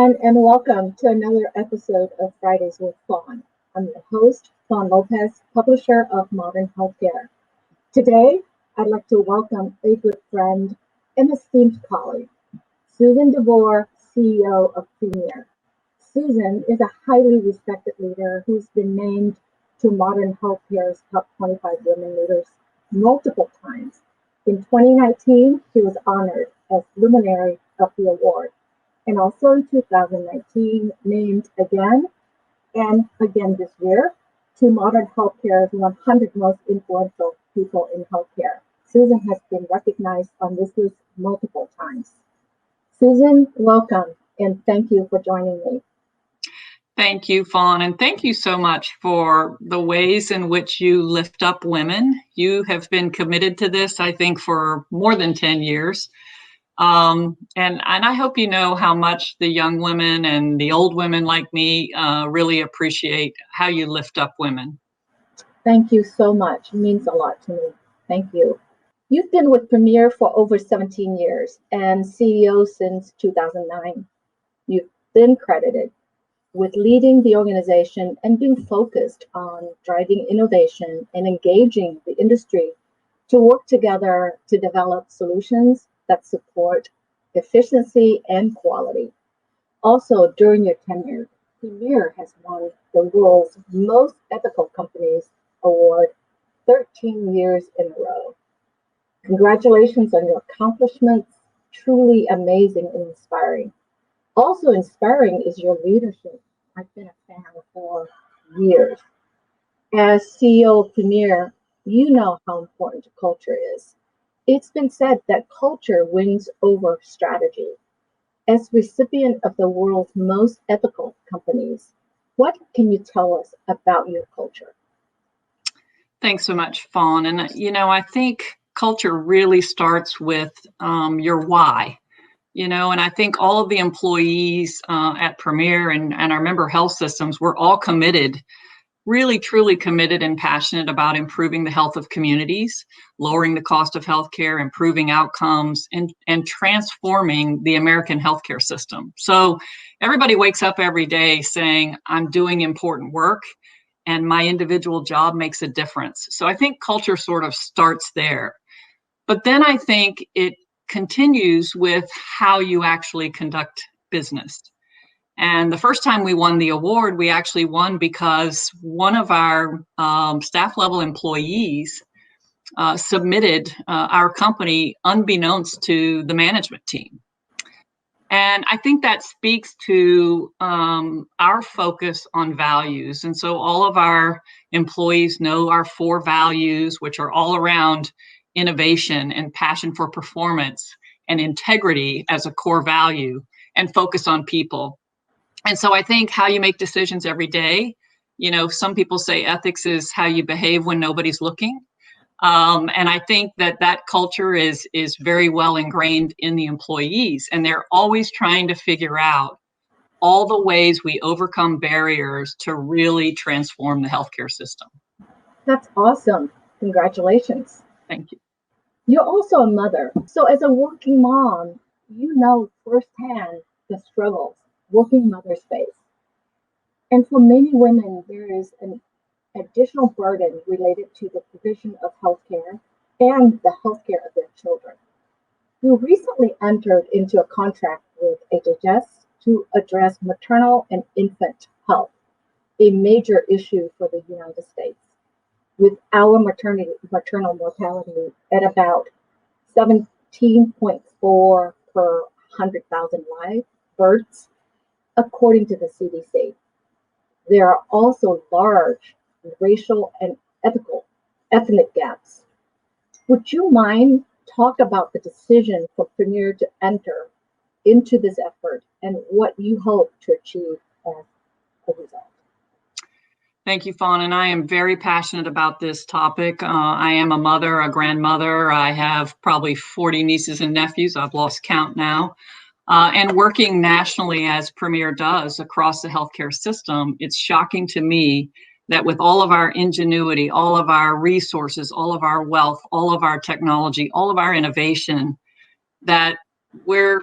everyone, and welcome to another episode of Fridays with Fawn. I'm your host, Fawn Lopez, publisher of Modern Healthcare. Today, I'd like to welcome a good friend and esteemed colleague, Susan DeVore, CEO of Premier. Susan is a highly respected leader who's been named to Modern Healthcare's top 25 women leaders multiple times. In 2019, she was honored as Luminary of the Award, and also in 2019, named again and again this year to Modern Healthcare's 100 most influential people in healthcare. Susan has been recognized on this list multiple times. Susan, welcome, and thank you for joining me. Thank you, Fawn, and thank you so much for the ways in which you lift up women. You have been committed to this, I think, for more than 10 years. And I hope you know how much the young women and the old women like me really appreciate how you lift up women. Thank you so much. It means a lot to me. Thank you. You've been with Premier for over 17 years and CEO since 2009. You've been credited with leading the organization and being focused on driving innovation and engaging the industry to work together to develop solutions that support efficiency and quality. Also, during your tenure, Premier has won the world's most ethical companies award 13 years in a row. Congratulations on your accomplishments, truly amazing and inspiring. Also inspiring is your leadership. I've been a fan for years. As CEO of Premier, you know how important culture is. It's been said that culture wins over strategy. As recipient of the world's most ethical companies, what can you tell us about your culture? Thanks so much, Fawn. And, I think culture really starts with your why. And I think all of the employees at Premier and our member health systems, we're all committed, really, truly committed and passionate about improving the health of communities, lowering the cost of healthcare, improving outcomes, and transforming the American healthcare system. So everybody wakes up every day saying, I'm doing important work and my individual job makes a difference. So I think culture sort of starts there. But then I think it continues with how you actually conduct business. And the first time we won the award, we actually won because one of our staff level employees submitted our company unbeknownst to the management team. And I think that speaks to our focus on values. And so all of our employees know our 4 values, which are all around innovation and passion for performance and integrity as a core value and focus on people. And so I think how you make decisions every day, some people say ethics is how you behave when nobody's looking. And I think that culture is very well ingrained in the employees, and they're always trying to figure out all the ways we overcome barriers to really transform the healthcare system. That's awesome. Congratulations. Thank you. You're also a mother. So as a working mom, you know firsthand the struggles working mothers face. And for many women, there is an additional burden related to the provision of healthcare and the healthcare of their children. You recently entered into a contract with HHS to address maternal and infant health, a major issue for the United States, with our maternal mortality at about 17.4 per 100,000 live births, according to the CDC. There are also large racial and ethnic gaps. Would you mind talk about the decision for Premier to enter into this effort and what you hope to achieve as a result? Thank you, Fawn. And I am very passionate about this topic. I am a mother, a grandmother. I have probably 40 nieces and nephews. I've lost count now. And working nationally as Premier does across the healthcare system, it's shocking to me that with all of our ingenuity, all of our resources, all of our wealth, all of our technology, all of our innovation, that we're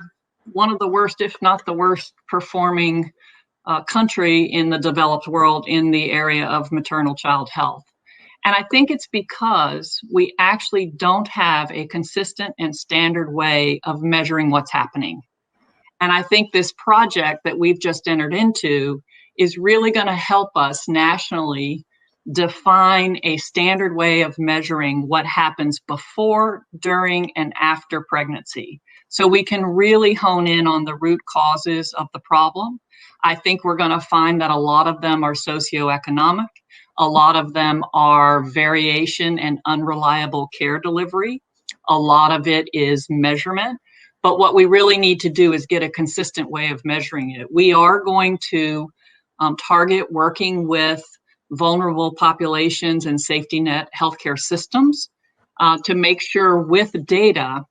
one of the worst, if not the worst performing country in the developed world in the area of maternal child health. And I think it's because we actually don't have a consistent and standard way of measuring what's happening. And I think this project that we've just entered into is really going to help us nationally define a standard way of measuring what happens before, during, and after pregnancy. So we can really hone in on the root causes of the problem. I think we're going to find that a lot of them are socioeconomic. A lot of them are variation and unreliable care delivery. A lot of it is measurement. But what we really need to do is get a consistent way of measuring it. We are going to target working with vulnerable populations and safety net healthcare systems to make sure with data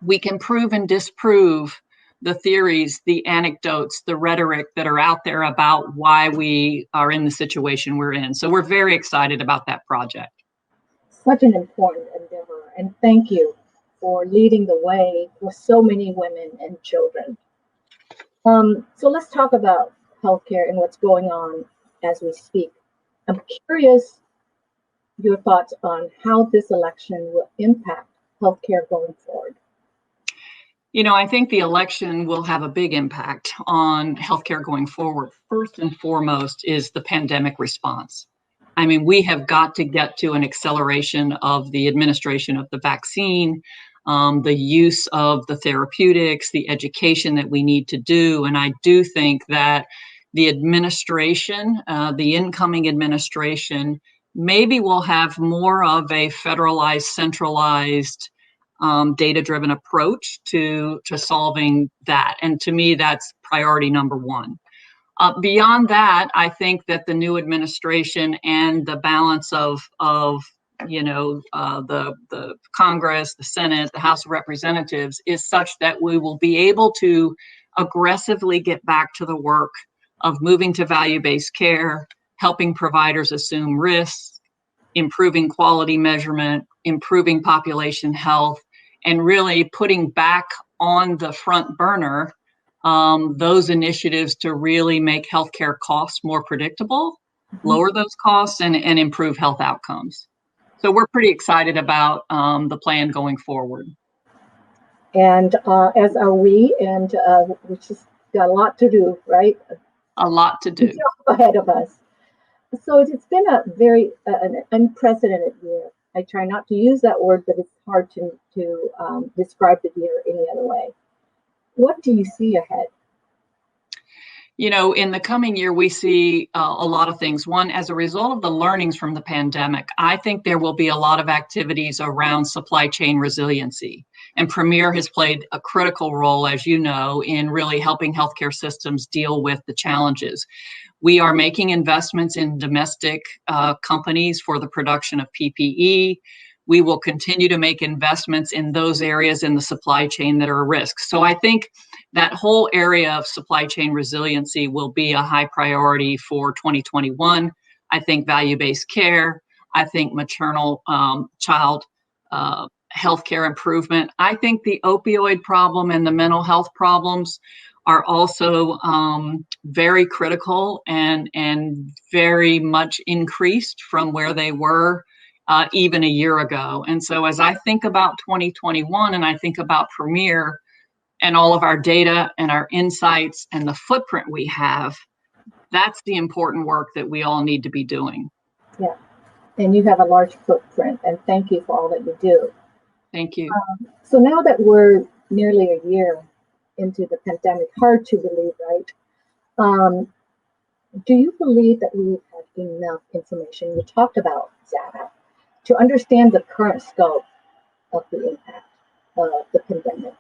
we can prove and disprove the theories, the anecdotes, the rhetoric that are out there about why we are in the situation we're in. So we're very excited about that project. Such an important endeavor, and thank you for leading the way for so many women and children. So let's talk about healthcare and what's going on as we speak. I'm curious your thoughts on how this election will impact healthcare going forward. You know, I think the election will have a big impact on healthcare going forward. First and foremost is the pandemic response. I mean, we have got to get to an acceleration of the administration of the vaccine, the use of the therapeutics, the education that we need to do. And I do think that the administration, the incoming administration, maybe will have more of a federalized, centralized, data-driven approach to solving that. And to me, that's priority number one. Beyond that, I think that the new administration and the balance of the Congress, the Senate, the House of Representatives is such that we will be able to aggressively get back to the work of moving to value-based care, helping providers assume risks, improving quality measurement, improving population health, and really putting back on the front burner those initiatives to really make healthcare costs more predictable, lower those costs, and improve health outcomes. So we're pretty excited about the plan going forward. And as are we, and we just got a lot to do, right? A lot to do. Ahead of us. So it's been a very an unprecedented year. I try not to use that word, but it's hard to describe the year any other way. What do you see ahead? You know, in the coming year, we see a lot of things. One, as a result of the learnings from the pandemic, I think there will be a lot of activities around supply chain resiliency. And Premier has played a critical role, as you know, in really helping healthcare systems deal with the challenges. We are making investments in domestic companies for the production of PPE. We will continue to make investments in those areas in the supply chain that are a risk. So I think that whole area of supply chain resiliency will be a high priority for 2021. I think value-based care. I think maternal child healthcare improvement. I think the opioid problem and the mental health problems are also very critical and very much increased from where they were even a year ago. And so as I think about 2021 and I think about Premier and all of our data and our insights and the footprint we have, that's the important work that we all need to be doing. Yeah, and you have a large footprint, and thank you for all that you do. Thank you. So now that we're nearly a year into the pandemic, hard to believe, right? Do you believe that we've had enough information? You talked about data to understand the current scope of the impact of the pandemic,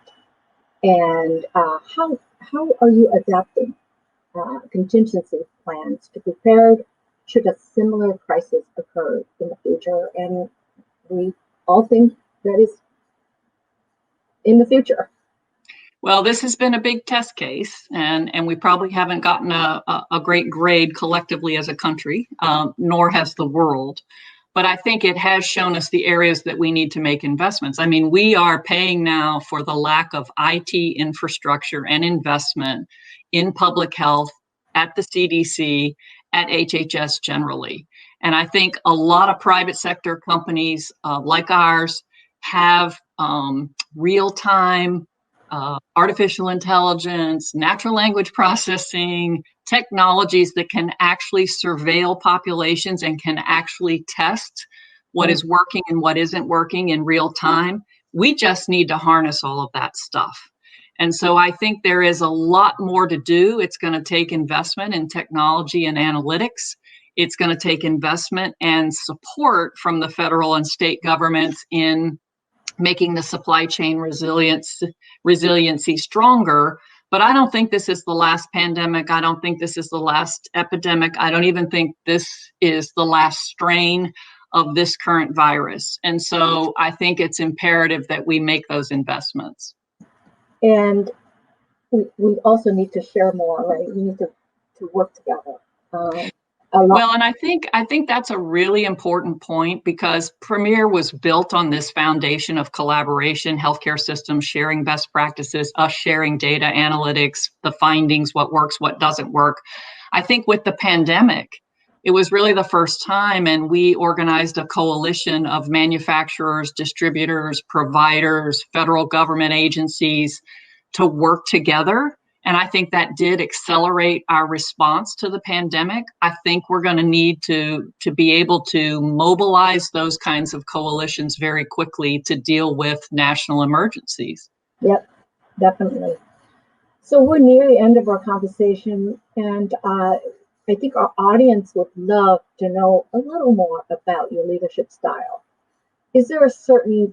and how are you adapting contingency plans to prepare should a similar crisis occur in the future? And we all think that is in the future. Well, this has been a big test case, and we probably haven't gotten a great grade collectively as a country, nor has the world. but I think it has shown us the areas that we need to make investments. I mean, we are paying now for the lack of IT infrastructure and investment in public health at the CDC, at HHS generally. And I think a lot of private sector companies like ours have real-time artificial intelligence, natural language processing, technologies that can actually surveil populations and can actually test what is working and what isn't working in real time. We just need to harness all of that stuff. And so I think there is a lot more to do. It's going to take investment in technology and analytics. It's going to take investment and support from the federal and state governments in making the supply chain resiliency stronger. But I don't think this is the last pandemic. I don't think this is the last epidemic. I don't even think this is the last strain of this current virus. And so I think it's imperative that we make those investments. And we also need to share more, right? We need to work together. Well, and I think that's a really important point, because Premier was built on this foundation of collaboration, healthcare systems sharing best practices, us sharing data, analytics, the findings, what works, what doesn't work. I think with the pandemic, it was really the first time, and we organized a coalition of manufacturers, distributors, providers, federal government agencies to work together. And I think that did accelerate our response to the pandemic. I think we're going to need to be able to mobilize those kinds of coalitions very quickly to deal with national emergencies. Yep, definitely. So we're near the end of our conversation, and I think our audience would love to know a little more about your leadership style. Is there a certain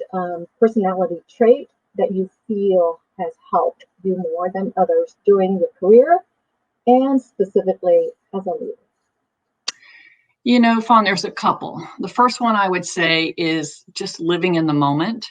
personality trait that you feel has helped you more than others during your career, and specifically as a leader? You know, Fawn, there's a couple. The first one I would say is just living in the moment.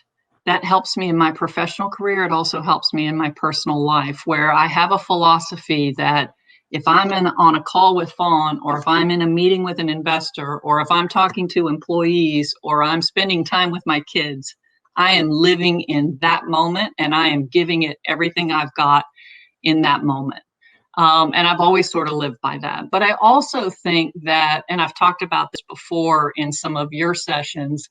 That helps me in my professional career. It also helps me in my personal life, where I have a philosophy that if I'm on a call with Fawn, or if I'm in a meeting with an investor, or if I'm talking to employees, or I'm spending time with my kids, I am living in that moment, and I am giving it everything I've got in that moment. And I've always sort of lived by that. But I also think that, and I've talked about this before in some of your sessions,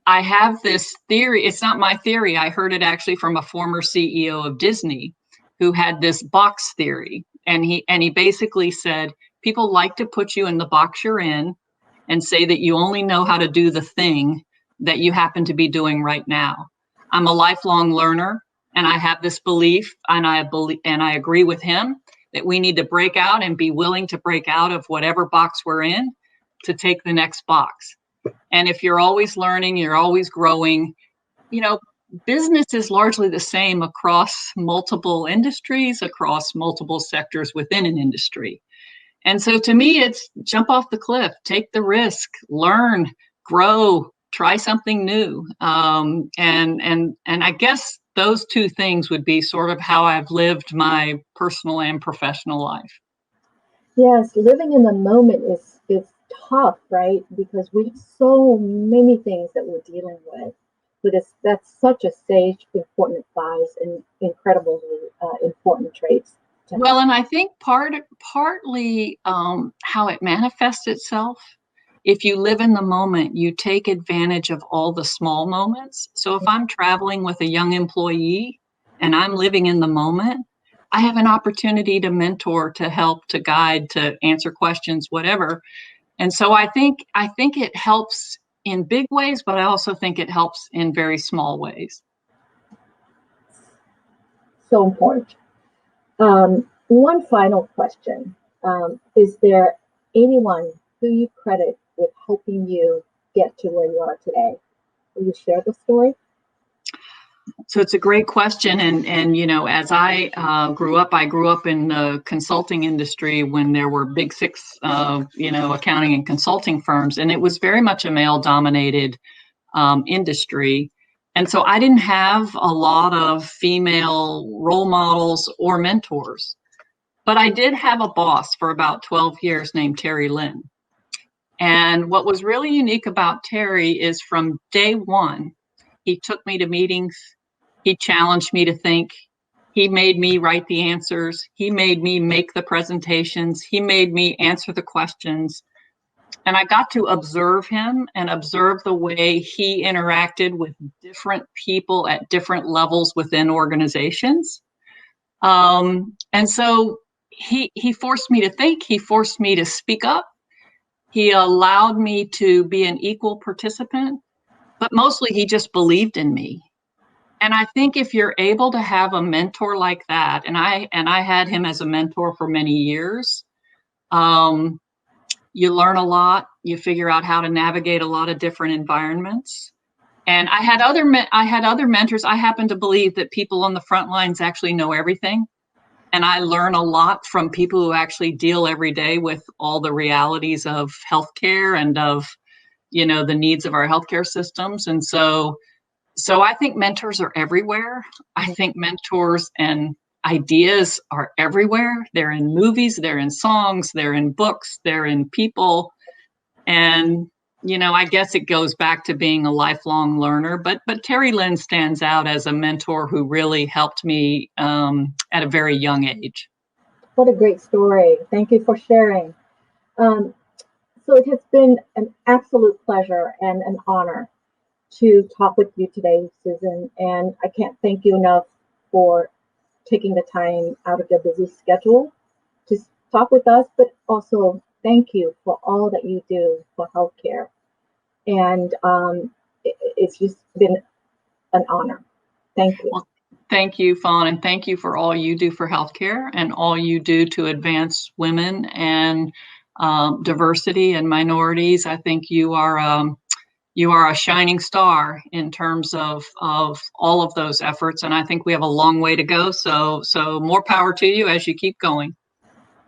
I have this theory. It's not my theory. I heard it actually from a former CEO of Disney who had this box theory. And he basically said, people like to put you in the box you're in and say that you only know how to do the thing that you happen to be doing right now. I'm a lifelong learner, and I have this belief, and I agree with him, that we need to break out and be willing to break out of whatever box we're in to take the next box. And if you're always learning, you're always growing, you know, business is largely the same across multiple industries, across multiple sectors within an industry. And so to me, it's jump off the cliff, take the risk, learn, grow, try something new. And I guess those two things would be sort of how I've lived my personal and professional life. Yes, living in the moment is tough, right? Because we have so many things that we're dealing with. But that's such a sage, important advice, and incredibly important traits. Well, and I think partly how it manifests itself. If you live in the moment, you take advantage of all the small moments. So if I'm traveling with a young employee and I'm living in the moment, I have an opportunity to mentor, to help, to guide, to answer questions, whatever. And so I think it helps in big ways, but I also think it helps in very small ways. So important. One final question. Is there anyone who you credit with helping you get to where you are today? Will you share the story? So it's a great question. And you know, as I grew up in the consulting industry when there were big six, accounting and consulting firms, and it was very much a male-dominated industry. And so I didn't have a lot of female role models or mentors. But I did have a boss for about 12 years named Terry Lynn. And what was really unique about Terry is from day one, he took me to meetings. He challenged me to think. He made me write the answers. He made me make the presentations. He made me answer the questions. And I got to observe him and observe the way he interacted with different people at different levels within organizations. And so he forced me to think. He forced me to speak up. He allowed me to be an equal participant, but mostly he just believed in me. And I think if you're able to have a mentor like that, and I had him as a mentor for many years, you learn a lot. You figure out how to navigate a lot of different environments. And I had other mentors. I happen to believe that people on the front lines actually know everything. And I learn a lot from people who actually deal every day with all the realities of healthcare and of, the needs of our healthcare systems. And so I think mentors are everywhere. I think mentors and ideas are everywhere. They're in movies, they're in songs, they're in books, they're in people. And, I guess it goes back to being a lifelong learner. But Terry Lynn stands out as a mentor who really helped me at a very young age. What a great story. Thank you for sharing. So it has been an absolute pleasure and an honor to talk with you today, Susan. And I can't thank you enough for taking the time out of your busy schedule to talk with us, but also thank you for all that you do for healthcare. And it's just been an honor. Thank you. Well, thank you, Fawn, and thank you for all you do for healthcare and all you do to advance women and diversity and minorities. I think you are a shining star in terms of all of those efforts, and I think we have a long way to go. So more power to you as you keep going.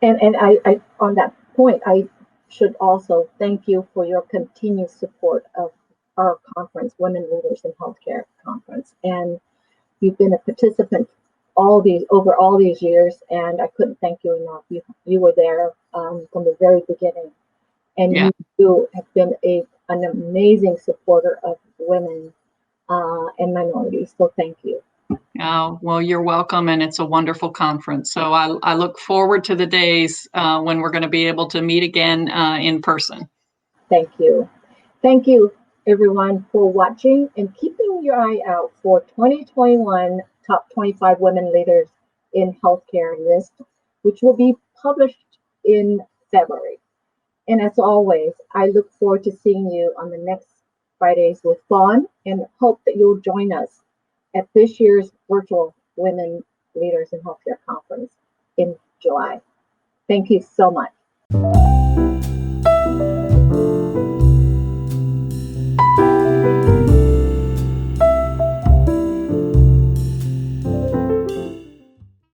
And I on that point, I should also thank you for your continued support of our conference, Women Leaders in Healthcare Conference. And you've been a participant over all these years, and I couldn't thank you enough. You were there from the very beginning, and you have been an amazing supporter of women and minorities. So thank you. Well, you're welcome, and it's a wonderful conference. So I look forward to the days when we're going to be able to meet again in person. Thank you. Thank you, everyone, for watching and keeping your eye out for 2021 Top 25 Women Leaders in Healthcare list, which will be published in February. And as always, I look forward to seeing you on the next Fridays with Fawn, and hope that you'll join us at this year's virtual Women Leaders in Healthcare Conference in July. Thank you so much.